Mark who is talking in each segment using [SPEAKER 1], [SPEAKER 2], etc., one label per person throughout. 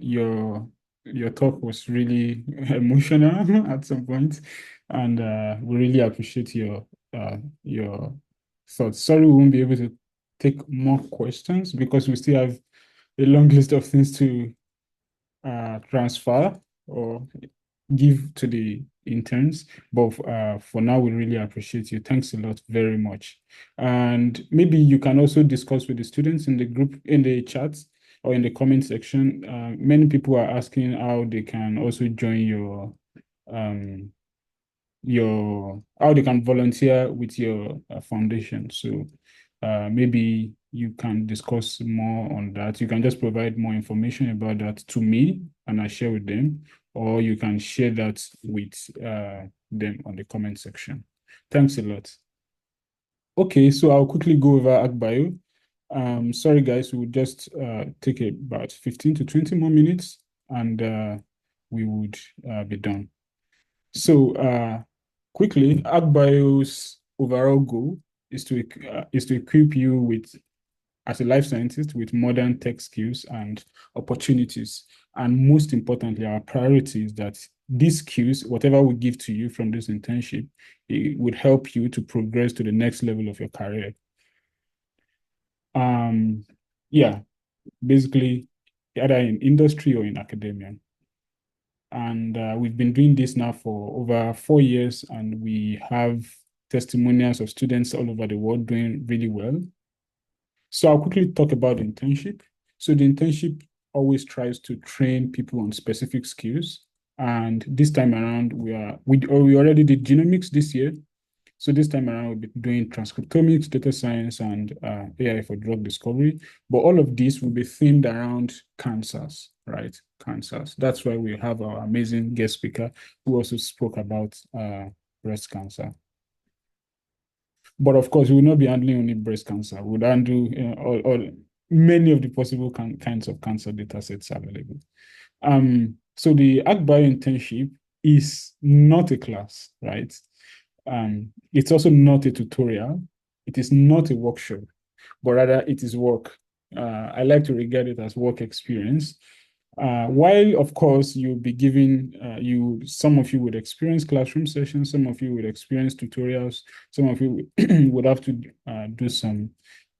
[SPEAKER 1] your talk was really emotional at some point, and we really appreciate your thoughts. Sorry, we won't be able to take more questions because we still have a long list of things to transfer or give to the interns. But for now, we really appreciate you. Thanks a lot very much. And maybe you can also discuss with the students in the group, in the chat or in the comment section. Many people are asking how they can also join um, how they can volunteer with your foundation. So maybe you can discuss more on that. You can just provide more information about that to me and I share with them, or you can share that with them on the comment section. Thanks a lot. Okay, so I'll quickly go over HackBio. Sorry guys, we'll just take about 15 to 20 more minutes and we would be done. So quickly, HackBio's overall goal is to equip you with, as a life scientist, with modern tech skills and opportunities. And most importantly, our priority is that these skills, whatever we give to you from this internship, it would help you to progress to the next level of your career. Yeah, basically, either in industry or in academia. And we've been doing this now for over 4 years, and we have testimonials of students all over the world doing really well. So I'll quickly talk about the internship. So the internship always tries to train people on specific skills. And this time around, we already did genomics this year. So this time around, we'll be doing transcriptomics, data science, and AI for drug discovery. But all of this will be themed around cancers, right? Cancers. That's why we have our amazing guest speaker who also spoke about breast cancer. But of course, we will not be handling only breast cancer. We'll handle all many of the possible kinds of cancer data sets available. So the HackBio internship is not a class, right? It's also not a tutorial. It is not a workshop, but rather it is work. I like to regard it as work experience. While of course you'll be giving some of you would experience classroom sessions, some of you would experience tutorials, some of you would have to do some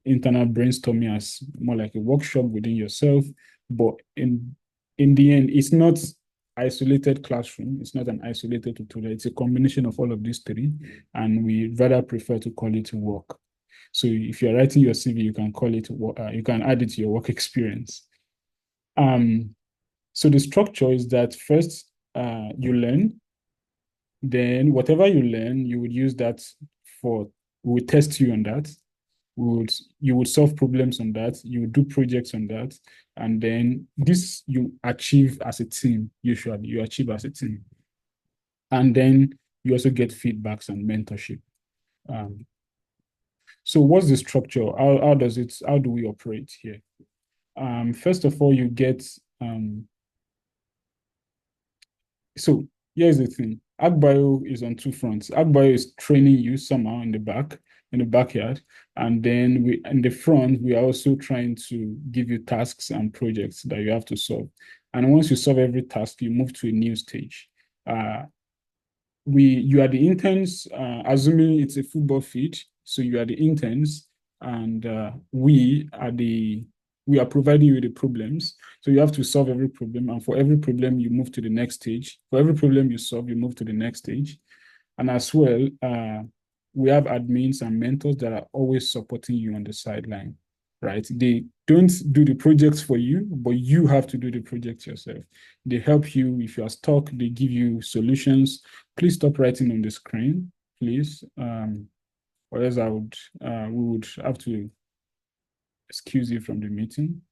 [SPEAKER 1] internal brainstorming as more like a workshop within yourself. But in the end, it's not isolated classroom. It's not an isolated tutorial. It's a combination of all of these three, and we rather prefer to call it work. So if you're writing your CV, you can call it you can add it to your work experience. So the structure is that first you learn, then whatever you learn, you would use that we would test you on that. You would solve problems on that. You would do projects on that. And then this you achieve as a team, usually you achieve as a team. And then you also get feedbacks and mentorship. So what's the structure? How do we operate here? First of all, you get so here's the thing. HackBio is on two fronts. HackBio is training you somehow in the backyard. And then in the front, we are also trying to give you tasks and projects that you have to solve. And once you solve every task, you move to a new stage. You are the interns, assuming it's a football field. So you are the interns, and we are providing you the problems. So you have to solve every problem. And for every problem, you move to the next stage. For every problem you solve, you move to the next stage. And as well, we have admins and mentors that are always supporting you on the sideline, right? They don't do the projects for you, but you have to do the project yourself. They help you if you are stuck, they give you solutions. Please stop writing on the screen, please. Or else we would have to excuse you from the meeting.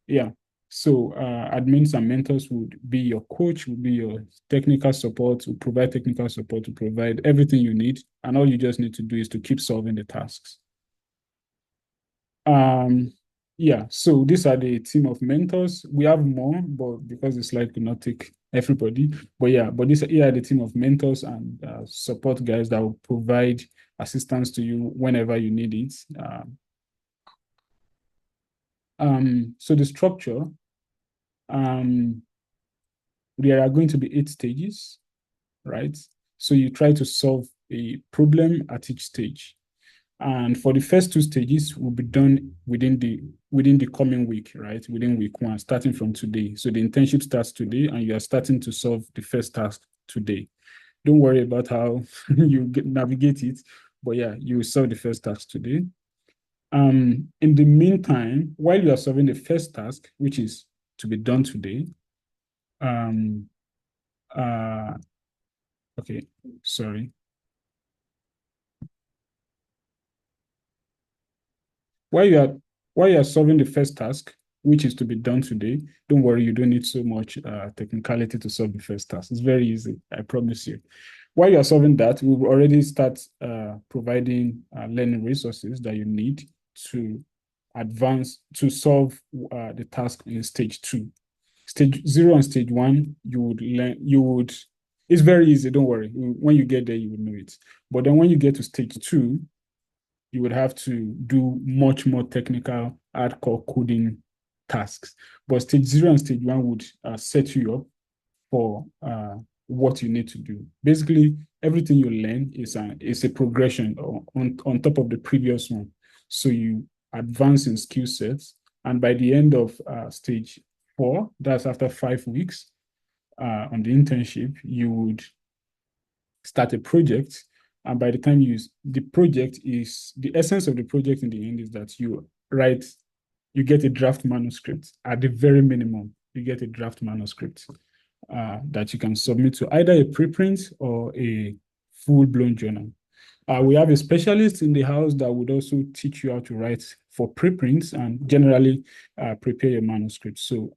[SPEAKER 1] Yeah. So admins and mentors would be your coach, would be your technical support, will provide technical support, to provide everything you need. And all you just need to do is to keep solving the tasks. Yeah, so these are the team of mentors. We have more, but because the slide could not take everybody. But yeah, here are the team of mentors and support guys that will provide assistance to you whenever you need it. So the structure Um, there are going to be 8 stages, right? So you try to solve a problem at each stage. And for the first 2 stages will be done within the coming week, right? Within week 1, starting from today. So the internship starts today, and you are starting to solve the first task today. Don't worry about how navigate it, but yeah, you will solve the first task today. In the meantime, while you are solving the first task, which is to be done today, um, uh, okay, sorry. While you are while you are solving the first task, which is to be done today, don't worry, you don't need so much technicality to solve the first task. It's very easy, I promise you. While you are solving that, we will already start providing learning resources that you need to advance to solve the task in stage 2. Stage 0 and stage 1, you would learn, it's very easy, don't worry. When you get there, you will know it. But then when you get to stage 2, you would have to do much more technical hardcore coding tasks. But stage 0 and stage 1 would set you up for what you need to do. Basically, everything you learn is a progression on top of the previous one. So you advance in skill sets, and by the end of stage 4, that's after 5 weeks on the internship, you would start a project. And by the time the project is, the essence of the project in the end is that you get a draft manuscript. At the very minimum, you get a draft manuscript that you can submit to either a preprint or a full-blown journal. We have a specialist in the house that would also teach you how to write for preprints and generally prepare your manuscript. So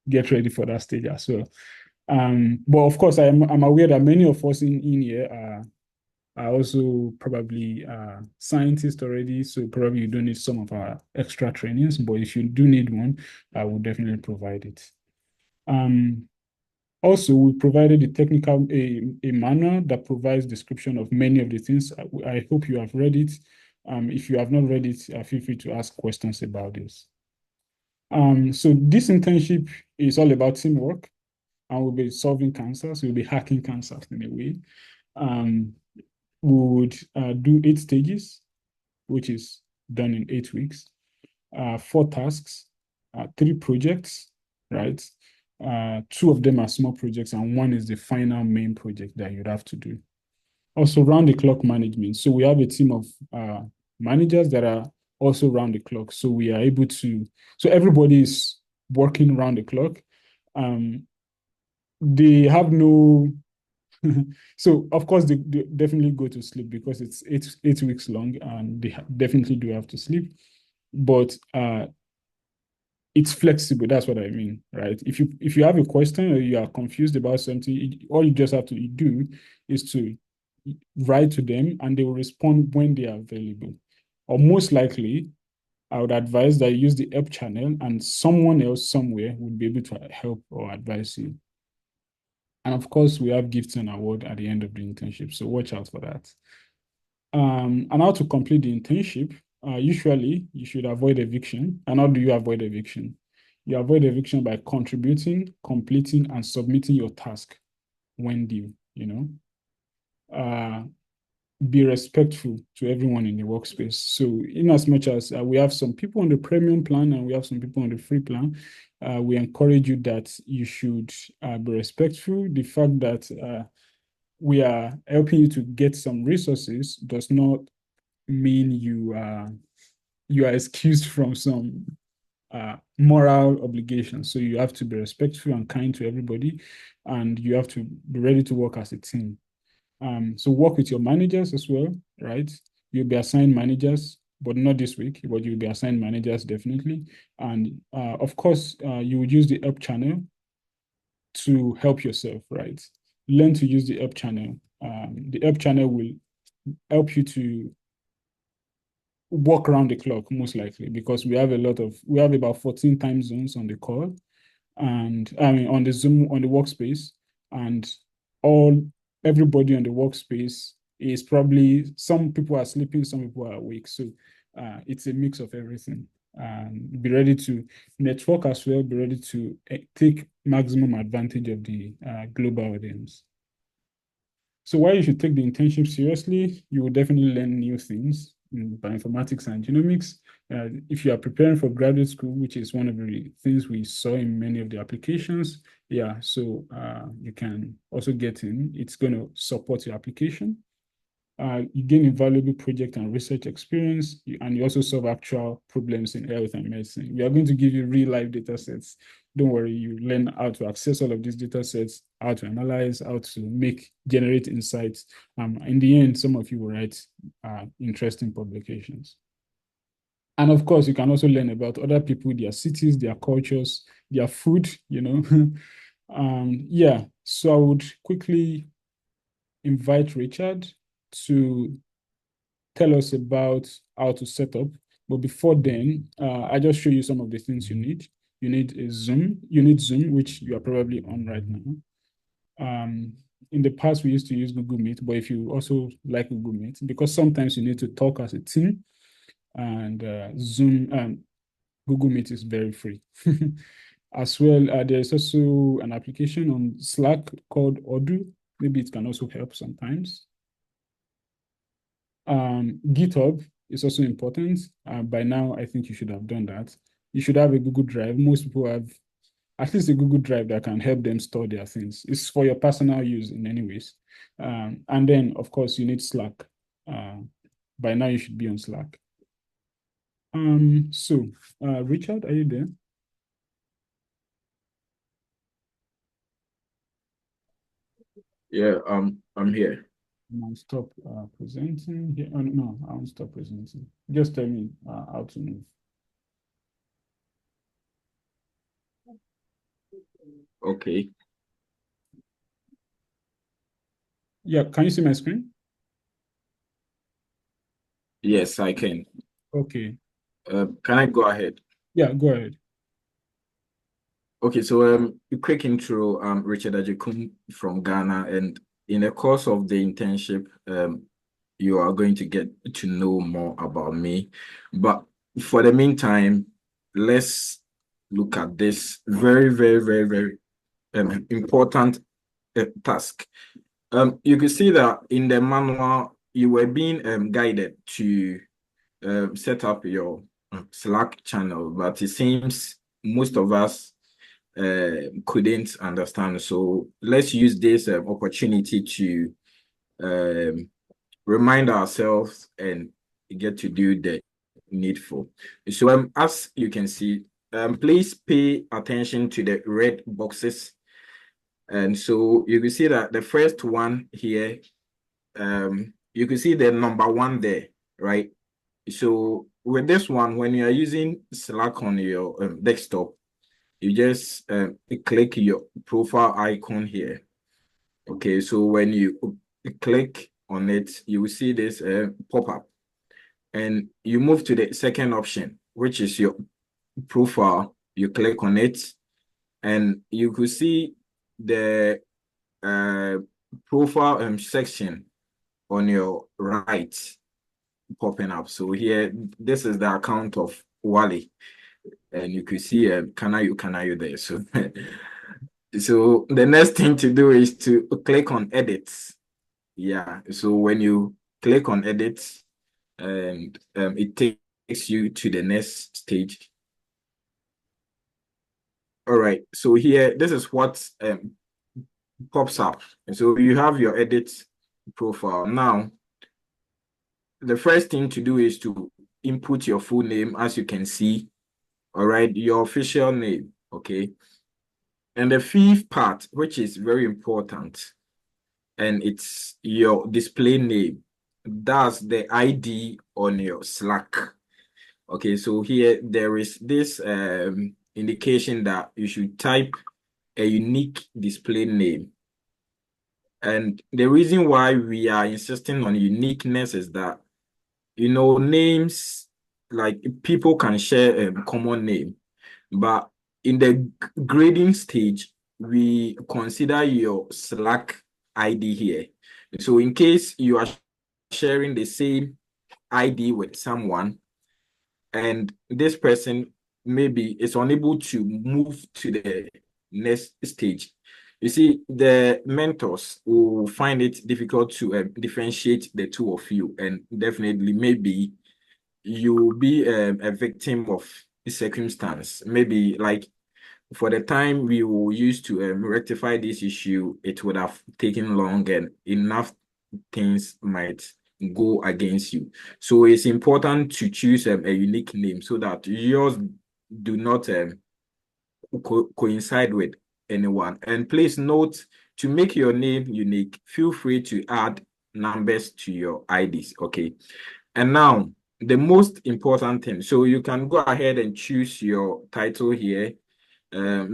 [SPEAKER 1] get ready for that stage as well. But of course, I'm aware that many of us in here are also probably scientists already, so probably you don't need some of our extra trainings, but if you do need one, I will definitely provide it. Also, we provided a manual that provides description of many of the things. I hope you have read it. If you have not read it, feel free to ask questions about this. So this internship is all about teamwork, and we'll be solving cancers. We'll be hacking cancers in a way. We would do 8 stages, which is done in 8 weeks, 4 tasks, 3 projects, right? 2 of them are small projects, and one is the final main project that you'd have to do. Also, round the clock management. So we have a team of managers that are also round the clock. So we are able to, so everybody is working round the clock. They have no, so of course they definitely go to sleep because it's 8 weeks long, and they definitely do have to sleep. But it's flexible. That's what I mean, right? If you have a question or you are confused about something, all you just have to do is to write to them, and they will respond when they are available. Or most likely, I would advise that you use the help channel, and someone else somewhere would be able to help or advise you. And of course, we have gifts and award at the end of the internship, so watch out for that. And how to complete the internship? Usually, you should avoid eviction. And how do you avoid eviction? You avoid eviction by contributing, completing, and submitting your task when due, be respectful to everyone in the workspace. So in as much as we have some people on the premium plan and we have some people on the free plan, we encourage you that you should be respectful. The fact that we are helping you to get some resources does not mean you are excused from some moral obligations. So you have to be respectful and kind to everybody, and you have to be ready to work as a team. So work with your managers as well, right? You'll be assigned managers, but not this week, but you'll be assigned managers definitely. And of course, you would use the help channel to help yourself, right? Learn to use the help channel. The help channel will help you to work around the clock, most likely, because we have about 14 time zones on the call, and I mean on the Zoom, on the workspace, and all everybody on the workspace is probably, some people are sleeping, some people are awake. So it's a mix of everything. Be ready to network as well, be ready to take maximum advantage of the global audience. So why you should take the internship seriously, you will definitely learn new things in bioinformatics and genomics. If you are preparing for graduate school, which is one of the things we saw in many of the applications, yeah, so you can also get in. It's going to support your application. You gain invaluable project and research experience, and you also solve actual problems in health and medicine. We are going to give you real life data sets. Don't worry, you learn how to access all of these data sets, how to analyze, how to generate insights. In the end, some of you will write interesting publications. And of course, you can also learn about other people, their cities, their cultures, their food, yeah, so I would quickly invite Richard to tell us about how to set up. But before then, I just show you some of the things you need. You need a Zoom. You need Zoom, which you are probably on right now. In the past, we used to use Google Meet, but if you also like Google Meet, because sometimes you need to talk as a team, and Zoom and Google Meet is very free. As well, there's also an application on Slack called Odoo. Maybe it can also help sometimes. GitHub is also important. By now, I think you should have done that. You should have a Google Drive. Most people have at least a Google Drive that can help them store their things. It's for your personal use in any ways. And then, of course, you need Slack. By now, you should be on Slack. Richard, are you there?
[SPEAKER 2] Yeah, I'm here.
[SPEAKER 1] I'll stop presenting here. Oh, no, I won't stop presenting. Just tell me how to move.
[SPEAKER 2] Okay.
[SPEAKER 1] Yeah, can you see my screen?
[SPEAKER 2] Yes, I can.
[SPEAKER 1] Okay.
[SPEAKER 2] Can I go ahead?
[SPEAKER 1] Yeah, go ahead.
[SPEAKER 2] Okay, so a quick intro. Richard Ajekum from Ghana, and in the course of the internship, you are going to get to know more about me. But for the meantime, let's look at this very, very, very, very important task. You can see that in the manual, you were being guided to set up your Slack channel, but it seems most of us couldn't understand. So let's use this opportunity to remind ourselves and get to do the needful. So as you can see, please pay attention to the red boxes. And so you can see that the first one here, you can see the number one there, right? So with this one, when you are using Slack on your desktop, you just click your profile icon here. Okay, so when you click on it, you will see this pop-up, and you move to the second option, which is your profile. You click on it, and you could see the profile section on your right popping up. So here, this is the account of Wally, and you could see Kanayu there. So, so the next thing to do is to click on edits. Yeah. So when you click on edits, and it takes you to the next stage. All right. So here, this is what pops up. And so you have your edit profile. Now, the first thing to do is to input your full name, as you can see. All right, your official name. Okay. And the fifth part, which is very important, and it's your display name. That's the ID on your Slack. Okay, so here there is this indication that you should type a unique display name. And the reason why we are insisting on uniqueness is that, names, like people can share a common name, but in the grading stage, we consider your Slack ID here. So in case you are sharing the same ID with someone, and this person maybe is unable to move to the next stage. You see, the mentors will find it difficult to differentiate the two of you, and definitely maybe you'll be a victim of the circumstance. Maybe like for the time we will use to rectify this issue, it would have taken long and enough things might go against you. So it's important to choose a unique name so that yours do not coincide with anyone. And please note, to make your name unique, feel free to add numbers to your IDs. Okay. And now the most important thing. So you can go ahead and choose your title here.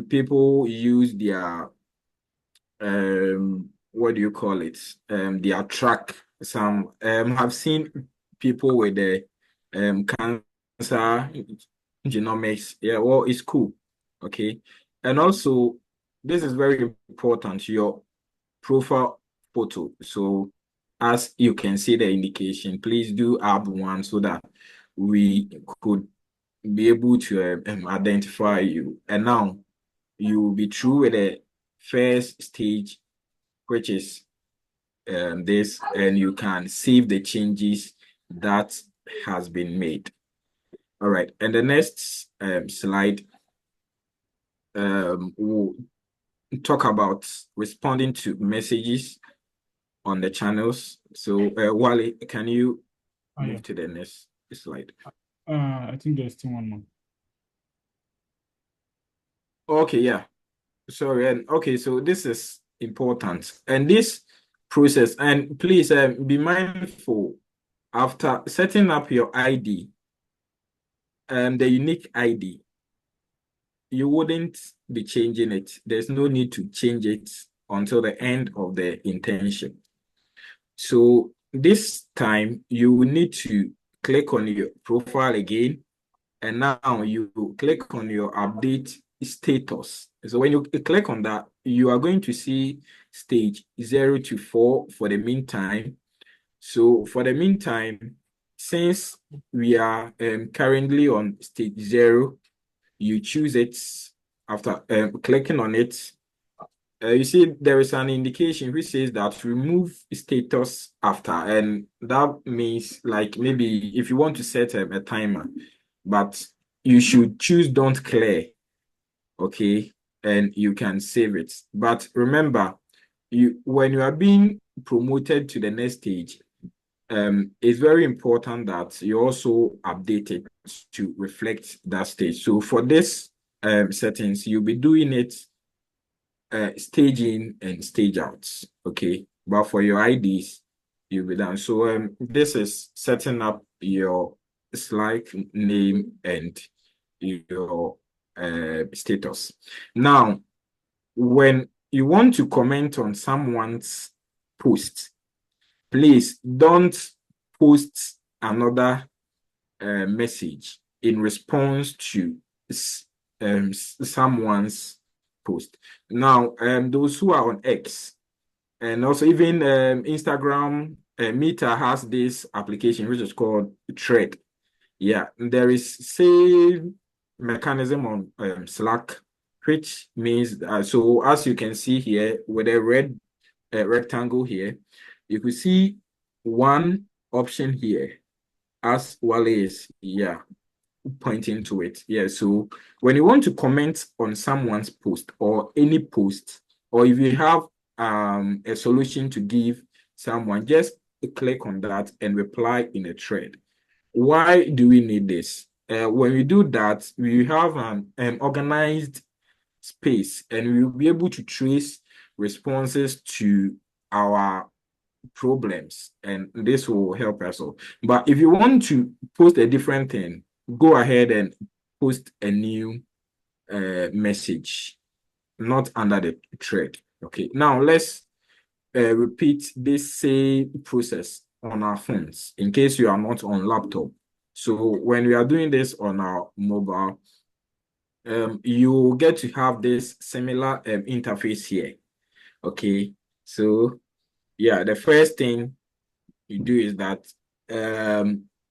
[SPEAKER 2] People use their what do you call it? Their track. Some have seen people with the cancer genomics. Yeah, well, it's cool. Okay. And also, this is very important, your profile photo. So as you can see the indication, please do add one so that we could be able to identify you. And now you will be through with the first stage, which is this, and you can save the changes that has been made. All right, and the next slide will talk about responding to messages on the channels. So Wale, can you move to the next slide?
[SPEAKER 1] I think there's still one more.
[SPEAKER 2] Okay, yeah. Sorry, and okay, so this is important. And this process, and please be mindful after setting up your ID, the unique ID, you wouldn't be changing it. There's no need to change it until the end of the intention. So this time you will need to click on your profile again, and now you click on your update status. So when you click on that, you are going to see stage 0 to 4 for the meantime. So for the meantime, since we are currently on stage 0, you choose it. After clicking on it, you see there is an indication which says that remove status after, and that means like maybe if you want to set a timer, but you should choose don't clear, okay, and you can save it. But remember, when you are being promoted to the next stage, it's very important that you also update it to reflect that stage. So for this settings, you'll be doing it stage in and stage out, okay? But for your IDs, you'll be done. So this is setting up your Slack name and your status. Now, when you want to comment on someone's post, please don't post another message in response to someone's post. Now, those who are on X and also even Instagram, Meta has this application which is called Thread. Yeah, there is same mechanism on Slack, which means so as you can see here with a red rectangle here, you could see one option here as well as pointing to it. Yeah, so when you want to comment on someone's post or any post, or if you have a solution to give someone, just click on that and reply in a thread. Why do we need this? When we do that, we have an organized space and we will be able to trace responses to our problems, and this will help us all. But if you want to post a different thing, go ahead and post a new message, not under the thread. Okay, now let's repeat this same process on our phones in case you are not on laptop. So when we are doing this on our mobile, you get to have this similar interface here. Okay, so yeah, the first thing you do is that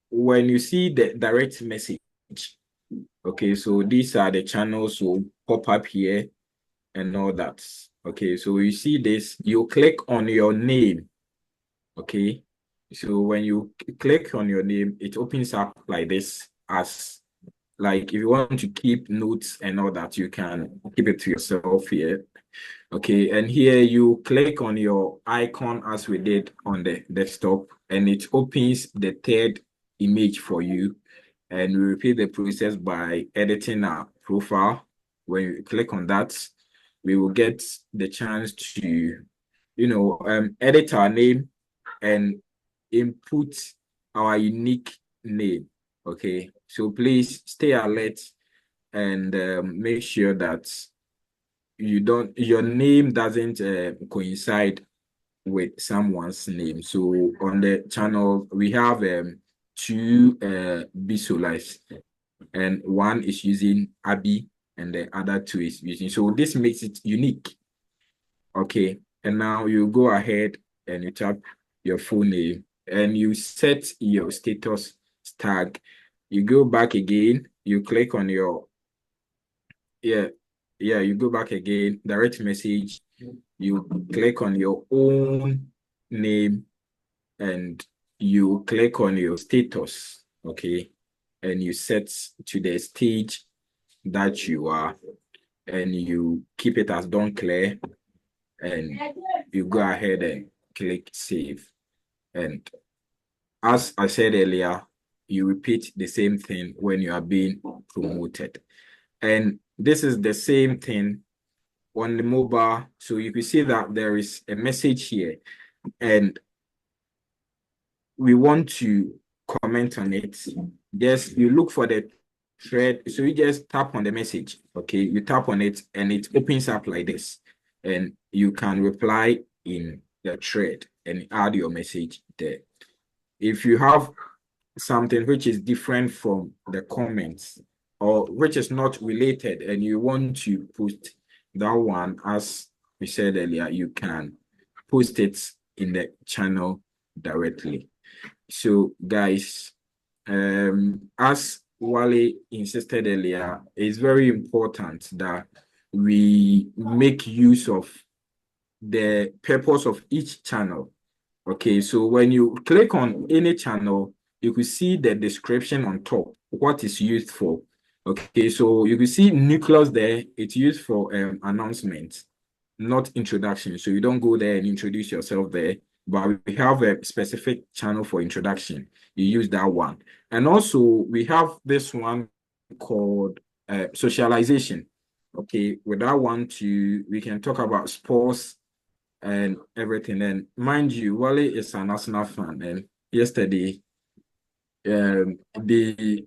[SPEAKER 2] when you see the direct message, Okay, so these are the channels will pop up here and all that. Okay, so you see this, you click on your name. Okay, so when you click on your name, it opens up like this. As like if you want to keep notes and all that, you can keep it to yourself here. Okay, and here you click on your icon as we did on the desktop, and it opens the third image for you. And we repeat the process by editing our profile. When you click on that, we will get the chance to, edit our name and input our unique name. Okay, so please stay alert and make sure that your name doesn't coincide with someone's name. So on the channel we have two visualize, and one is using Abby and the other two is using. So this makes it unique. Okay, and now you go ahead and you tap your full name and you set your status tag. You go back again, you click on your yeah, you go back again, direct message, you click on your own name and you click on your status, okay, and you set to the stage that you are, and you keep it as don't clear, and you go ahead and click save. And as I said earlier, you repeat the same thing when you are being promoted. And this is the same thing on the mobile. So you can see that there is a message here, and we want to comment on it. Just you look for the thread. So you just tap on the message. Okay, you tap on it and it opens up like this. And you can reply in the thread and add your message there. If you have something which is different from the comments or which is not related and you want to post that one, as we said earlier, you can post it in the channel directly. So guys, as Wale insisted earlier, it's very important that we make use of the purpose of each channel. Okay, so when you click on any channel, you can see the description on top, what is used for. Okay, so you can see nucleus there, it's used for announcements, not introduction. So you don't go there and introduce yourself there, but we have a specific channel for introduction. You use that one. And also we have this one called socialization. Okay, with that one too, we can talk about sports and everything. And mind you, Wale is an Arsenal fan, and yesterday they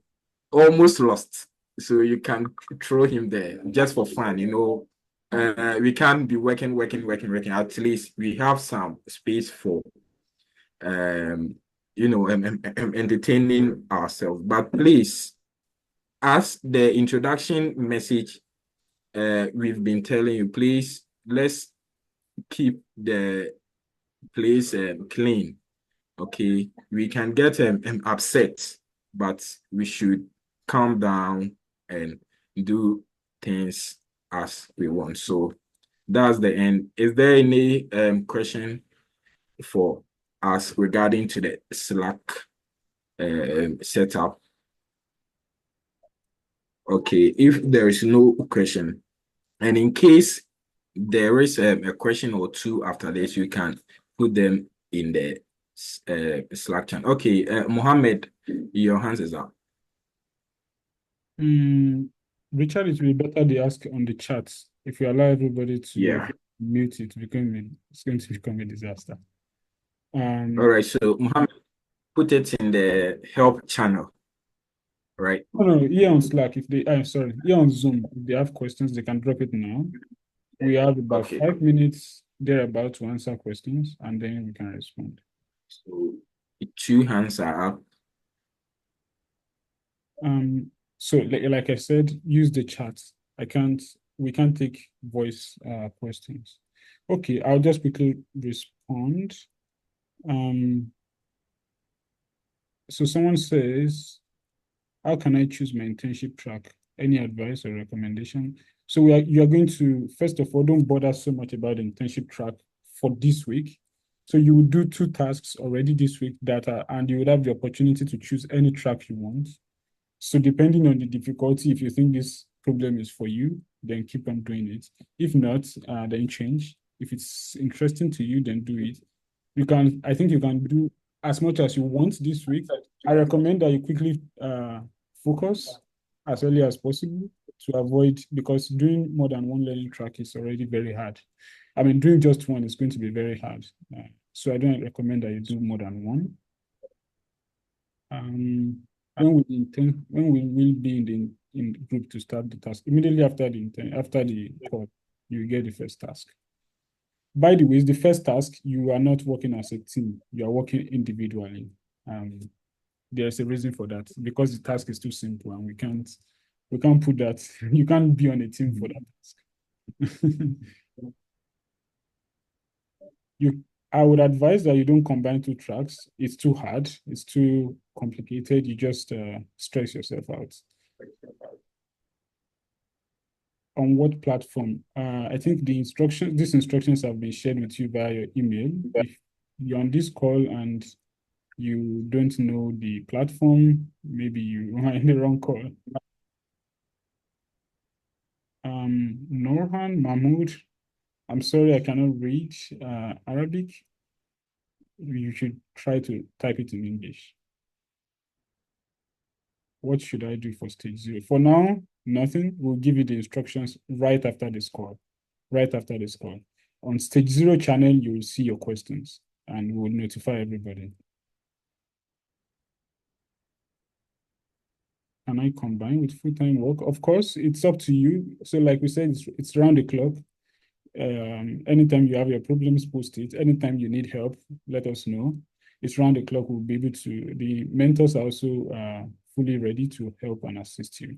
[SPEAKER 2] almost lost. So you can throw him there just for fun, we can't be working. At least we have some space for entertaining ourselves. But please, as the introduction message we've been telling you, please let's keep the place clean. Okay, we can get upset, but we should calm down and do things as we want. So that's the end. Is there any question for us regarding to the Slack setup? Okay, if there is no question, and in case there is a question or two after this, you can put them in the Slack channel. Okay, Mohammed, your hands is up.
[SPEAKER 1] Richard, it will be better they ask on the chat. If you allow everybody to mute it, it's going to become a disaster.
[SPEAKER 2] All right, so Mohammed, put it in the help channel, right?
[SPEAKER 1] No, here on Slack, here on Zoom, if they have questions, they can drop it now. We have about 5 minutes thereabout to answer questions, and then we can respond.
[SPEAKER 2] So 2 hands are up.
[SPEAKER 1] So like I said, use the chat. We can't take voice questions. Okay, I'll just quickly respond. So someone says, How can I choose my internship track? Any advice or recommendation? So you are going to, first of all, don't bother so much about the internship track for this week. So you will do two tasks already this week that are, and you would have the opportunity to choose any track you want. So depending on the difficulty, if you think this problem is for you, then keep on doing it. If not, then change. If it's interesting to you, then do it. I think you can do as much as you want this week. I recommend that you quickly focus as early as possible to avoid, because doing more than one learning track is already very hard. I mean, doing just one is going to be very hard. So I don't recommend that you do more than one. When we will be in the group to start the task, immediately after the call, you get the first task. By the way, the first task, you are not working as a team, you are working individually. There's a reason for that, because the task is too simple and we can't put that, you can't be on a team for that task. you I would advise that you don't combine two tracks. It's too hard, it's too complicated, you just stress yourself out. On what platform? I think these instructions have been shared with you via your email. If you're on this call and you don't know the platform, maybe you are in the wrong call. Norhan Mahmoud, I'm sorry, I cannot read Arabic. You should try to type it in English. What should I do for stage 0? For now, nothing. We'll give you the instructions right after this call. Right after this call. On stage 0 channel, you will see your questions and we'll notify everybody. Can I combine with full-time work? Of course, it's up to you. So like we said, it's round the clock. Anytime you have your problems, post it. Anytime you need help, let us know. It's round the clock. We'll be able to, the mentors are also fully ready to help and assist you.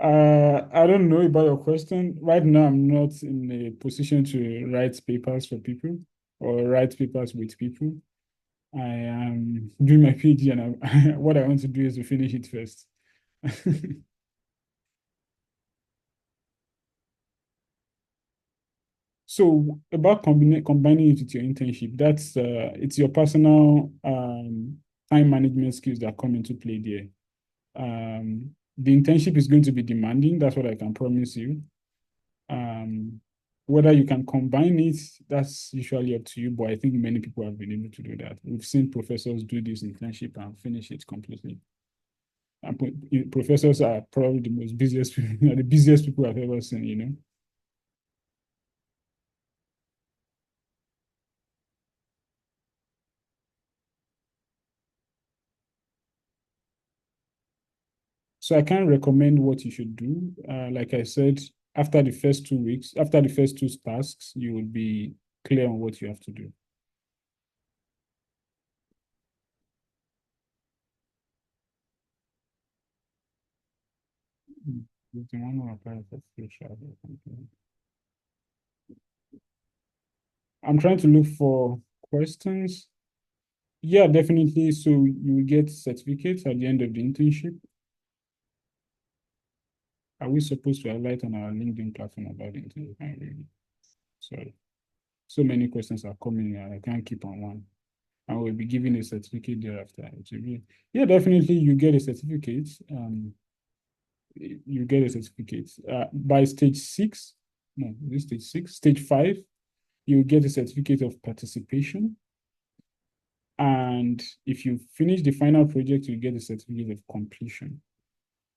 [SPEAKER 1] I don't know about your question. Right now, I'm not in a position to write papers for people or write papers with people. I am doing my PhD and what I want to do is to finish it first. So about combining it with your internship, that's it's your personal time management skills that come into play there. The internship is going to be demanding. That's what I can promise you. Um, Whether you can combine it, that's usually up to you. But I think many people have been able to do that. We've seen professors do this internship and finish it completely. And professors are probably the most busiest, the busiest people I've ever seen. So I can't recommend what you should do. Like I said, after the first 2 weeks, after the first two tasks, you will be clear on what you have to do. I'm trying to look for questions. Yeah, definitely. So you will get certificates at the end of the internship. Are we supposed to highlight on our LinkedIn platform about the internship? Really. Sorry. So many questions are coming. I can't keep on one. And we'll be giving a certificate thereafter. Yeah, definitely you get a certificate. You get a certificate. By stage 6, no, this stage 6, stage 5, you get a certificate of participation. And if you finish the final project, you get a certificate of completion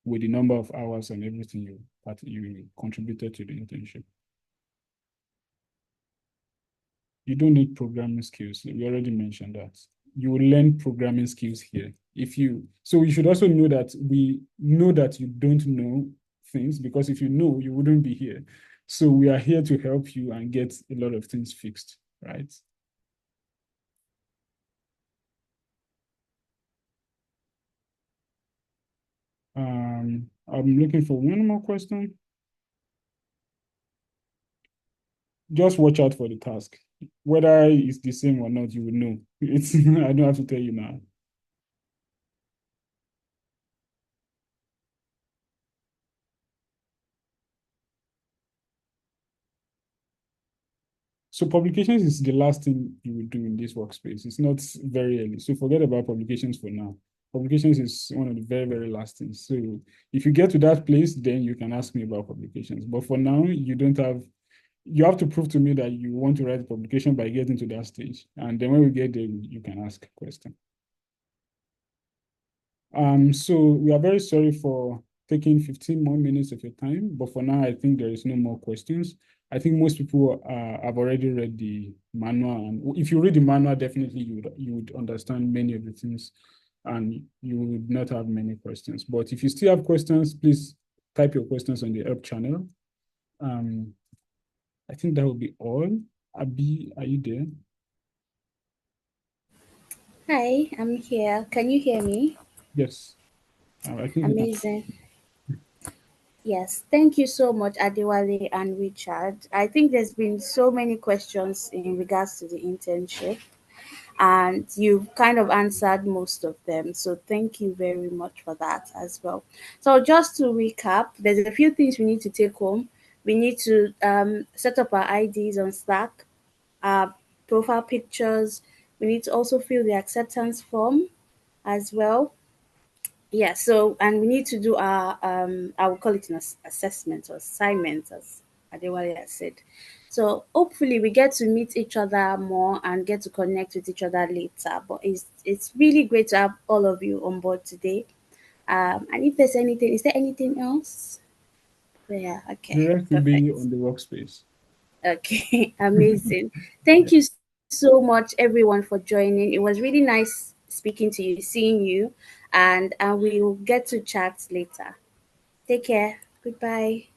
[SPEAKER 1] with the number of hours and everything you contributed to the internship. You don't need programming skills. We already mentioned that. You will learn programming skills here. So you should also know that we know that you don't know things, because if you know, you wouldn't be here. So we are here to help you and get a lot of things fixed, right? I'm looking for one more question. just watch out for the task. Whether it's the same or not, you will know. It's I don't have to tell you now. So publications is the last thing you will do in this workspace. It's not very early. So forget about publications for now. Publications is one of the very, very last things. So if you get to that place, then you can ask me about publications. But for now, you have to prove to me that you want to write a publication by getting to that stage. And then when we get there, you can ask a question. So we are very sorry for taking 15 more minutes of your time, but for now, I think there is no more questions. I think most people have already read the manual, and if you read the manual, definitely you would understand many of the things, and you would not have many questions. But if you still have questions, please type your questions on the help channel. I think that will be all. Abi, are you there?
[SPEAKER 3] Hi, I'm here. Can you hear me?
[SPEAKER 1] Yes. I think we can.
[SPEAKER 3] Amazing. Yes, thank you so much, Adewale and Richard. I think there's been so many questions in regards to the internship, and you've kind of answered most of them. So thank you very much for that as well. So just to recap, there's a few things we need to take home. We need to set up our IDs on Slack, our profile pictures. We need to also fill the acceptance form as well. Yeah, so and we need to do our I will call it an assessment or assignment, as Adewale has said. So hopefully we get to meet each other more and get to connect with each other later. But it's really great to have all of you on board today. And if there's anything, is there anything else? Yeah,
[SPEAKER 1] The
[SPEAKER 3] okay,
[SPEAKER 1] rest will be
[SPEAKER 3] perfect.
[SPEAKER 1] on the workspace.
[SPEAKER 3] Okay, amazing. Thank you so much, everyone, for joining. It was really nice speaking to you, seeing you, and we will get to chat later. Take care. Goodbye.